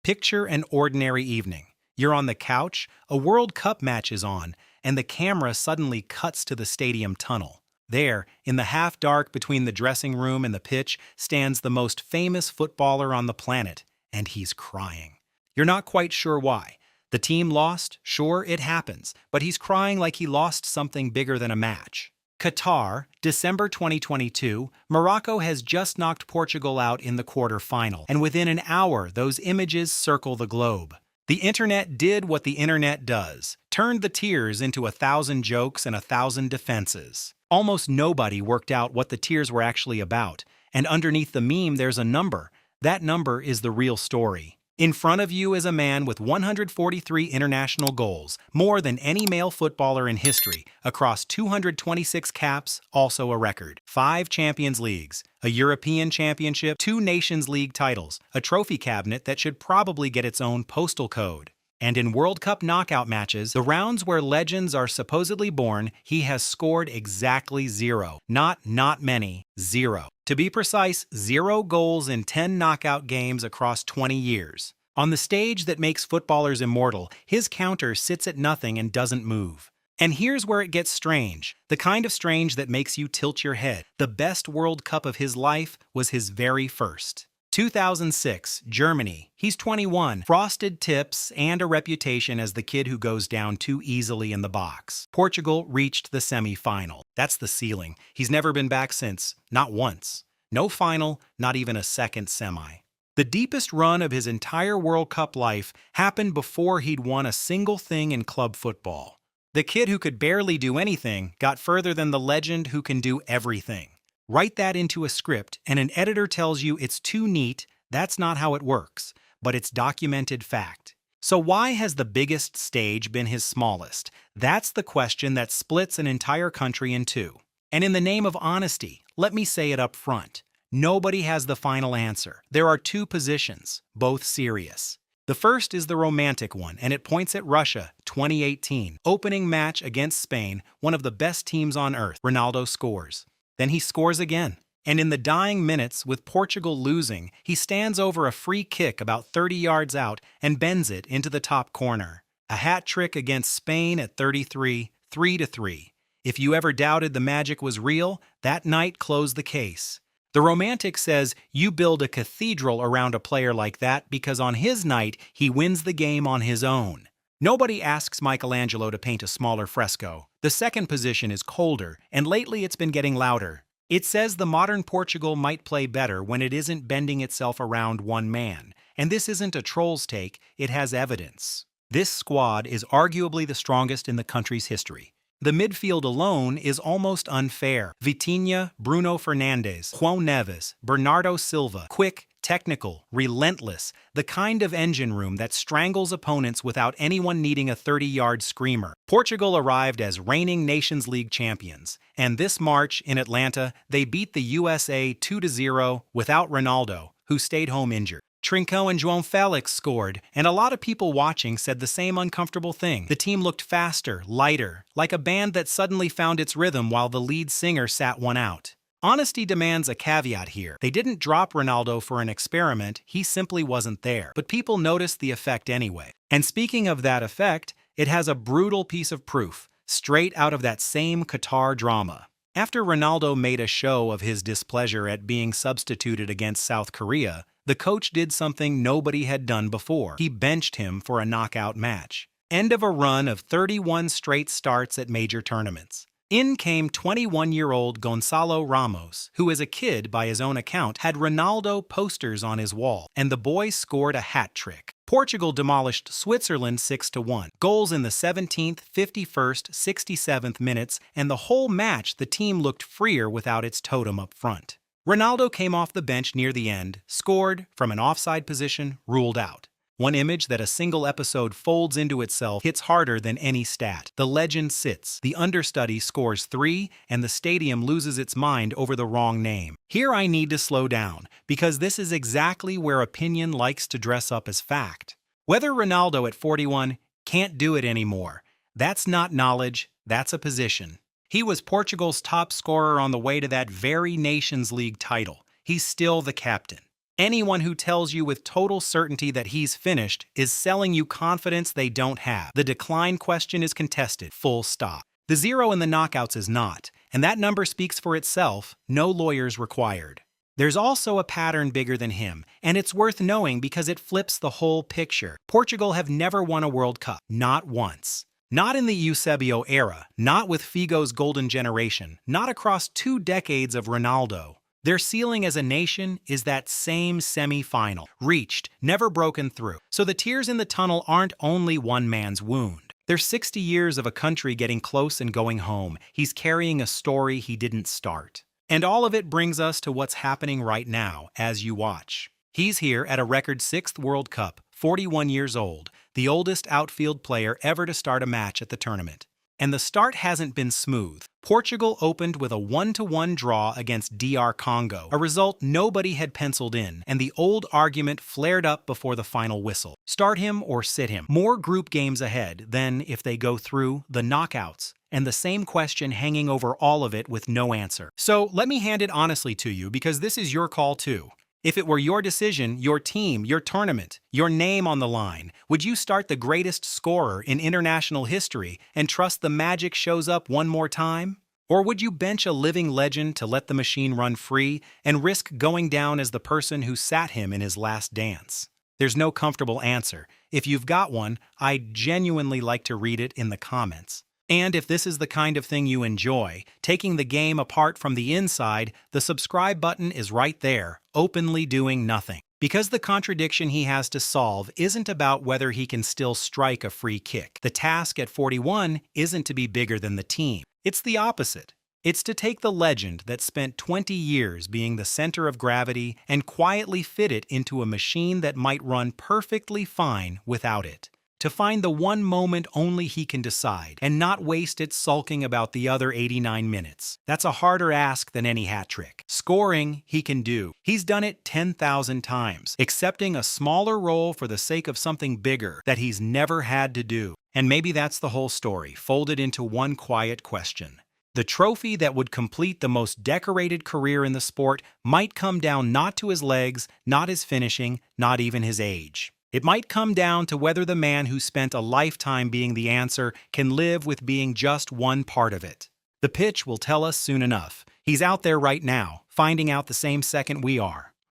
Picture an ordinary evening. You're on the couch, a World Cup match is on, and the camera suddenly cuts to the stadium tunnel. There, in the half-dark between the dressing room and the pitch, stands the most famous footballer on the planet, and he's crying. You're not quite sure why. The team lost, sure, it happens, but he's crying like he lost something bigger than a match. Qatar, December 2022, Morocco has just knocked Portugal out in the quarter-final, and within an hour, those images circle the globe. The internet did what the internet does, turned the tears into 1,000 jokes and 1,000 defenses. Almost nobody worked out what the tears were actually about, and underneath the meme there's a number. That number is the real story. In front of you is a man with 143 international goals, more than any male footballer in history, across 226 caps, also a record. 5 Champions Leagues, a European Championship, 2 Nations League titles, a trophy cabinet that should probably get its own postal code. And in World Cup knockout matches, the rounds where legends are supposedly born, he has scored exactly 0. Not many, 0. To be precise, 0 goals in 10 knockout games across 20 years. On the stage that makes footballers immortal, his counter sits at nothing and doesn't move. And here's where it gets strange, the kind of strange that makes you tilt your head. The best World Cup of his life was his very first. 2006, Germany. He's 21, frosted tips, and a reputation as the kid who goes down too easily in the box. Portugal reached the semi-final. That's the ceiling. He's never been back since, not once. No final, not even a second semi. The deepest run of his entire World Cup life happened before he'd won a single thing in club football. The kid who could barely do anything got further than the legend who can do everything. Write that into a script, and an editor tells you it's too neat. That's not how it works, but it's documented fact. So why has the biggest stage been his smallest? That's the question that splits an entire country in two. And in the name of honesty, let me say it up front. Nobody has the final answer. There are 2 positions, both serious. The first is the romantic one, and it points at Russia, 2018. Opening match against Spain, one of the best teams on earth. Ronaldo scores. Then he scores again. And in the dying minutes, with Portugal losing, he stands over a free kick about 30 yards out and bends it into the top corner. A hat trick against Spain at 33, 3-3. If you ever doubted the magic was real, that night closed the case. The romantic says you build a cathedral around a player like that because on his night, he wins the game on his own. Nobody asks Michelangelo to paint a smaller fresco. The second position is colder, and lately it's been getting louder. It says the modern Portugal might play better when it isn't bending itself around one man. And this isn't a troll's take, it has evidence. This squad is arguably the strongest in the country's history. The midfield alone is almost unfair. Vitinha, Bruno Fernandes, João Neves, Bernardo Silva, quick, technical, relentless, the kind of engine room that strangles opponents without anyone needing a 30-yard screamer. Portugal arrived as reigning Nations League champions, and this March in Atlanta, they beat the USA 2-0 without Ronaldo, who stayed home injured. Trincão and João Felix scored, and a lot of people watching said the same uncomfortable thing. The team looked faster, lighter, like a band that suddenly found its rhythm while the lead singer sat one out. Honesty demands a caveat here. They didn't drop Ronaldo for an experiment, he simply wasn't there. But people noticed the effect anyway. And speaking of that effect, it has a brutal piece of proof, straight out of that same Qatar drama. After Ronaldo made a show of his displeasure at being substituted against South Korea, the coach did something nobody had done before. He benched him for a knockout match. End of a run of 31 straight starts at major tournaments. In came 21-year-old Gonçalo Ramos, who as a kid, by his own account, had Ronaldo posters on his wall, and the boy scored a hat trick. Portugal demolished Switzerland 6-1. Goals in the 17th, 51st, 67th minutes, and the whole match the team looked freer without its totem up front. Ronaldo came off the bench near the end, scored, from an offside position, ruled out. One image that a single episode folds into itself hits harder than any stat. The legend sits, the understudy scores 3, and the stadium loses its mind over the wrong name. Here I need to slow down, because this is exactly where opinion likes to dress up as fact. Whether Ronaldo at 41 can't do it anymore, that's not knowledge, that's a position. He was Portugal's top scorer on the way to that very Nations League title. He's still the captain. Anyone who tells you with total certainty that he's finished is selling you confidence they don't have. The decline question is contested, full stop. The zero in the knockouts is not, and that number speaks for itself, no lawyers required. There's also a pattern bigger than him, and it's worth knowing because it flips the whole picture. Portugal have never won a World Cup, not once. Not in the Eusebio era, not with Figo's golden generation, not across 2 decades of Ronaldo. Their ceiling as a nation is that same semi-final, reached, never broken through. So the tears in the tunnel aren't only one man's wound. They're 60 years of a country getting close and going home. He's carrying a story he didn't start. And all of it brings us to what's happening right now as you watch. He's here at a record 6th World Cup, 41 years old, the oldest outfield player ever to start a match at the tournament. And the start hasn't been smooth. Portugal opened with a 1-1 draw against DR Congo, a result nobody had penciled in, and the old argument flared up before the final whistle. Start him or sit him. More group games ahead, then, if they go through, the knockouts. And the same question hanging over all of it with no answer. So let me hand it honestly to you because this is your call too. If it were your decision, your team, your tournament, your name on the line, would you start the greatest scorer in international history and trust the magic shows up one more time? Or would you bench a living legend to let the machine run free and risk going down as the person who sat him in his last dance? There's no comfortable answer. If you've got one, I'd genuinely like to read it in the comments. And if this is the kind of thing you enjoy, taking the game apart from the inside, the subscribe button is right there, openly doing nothing. Because the contradiction he has to solve isn't about whether he can still strike a free kick. The task at 41 isn't to be bigger than the team. It's the opposite. It's to take the legend that spent 20 years being the center of gravity and quietly fit it into a machine that might run perfectly fine without it. To find the one moment only he can decide, and not waste it sulking about the other 89 minutes. That's a harder ask than any hat trick. Scoring, he can do. He's done it 10,000 times, accepting a smaller role for the sake of something bigger that he's never had to do. And maybe that's the whole story, folded into one quiet question. The trophy that would complete the most decorated career in the sport might come down not to his legs, not his finishing, not even his age. It might come down to whether the man who spent a lifetime being the answer can live with being just one part of it. The pitch will tell us soon enough. He's out there right now, finding out the same second we are.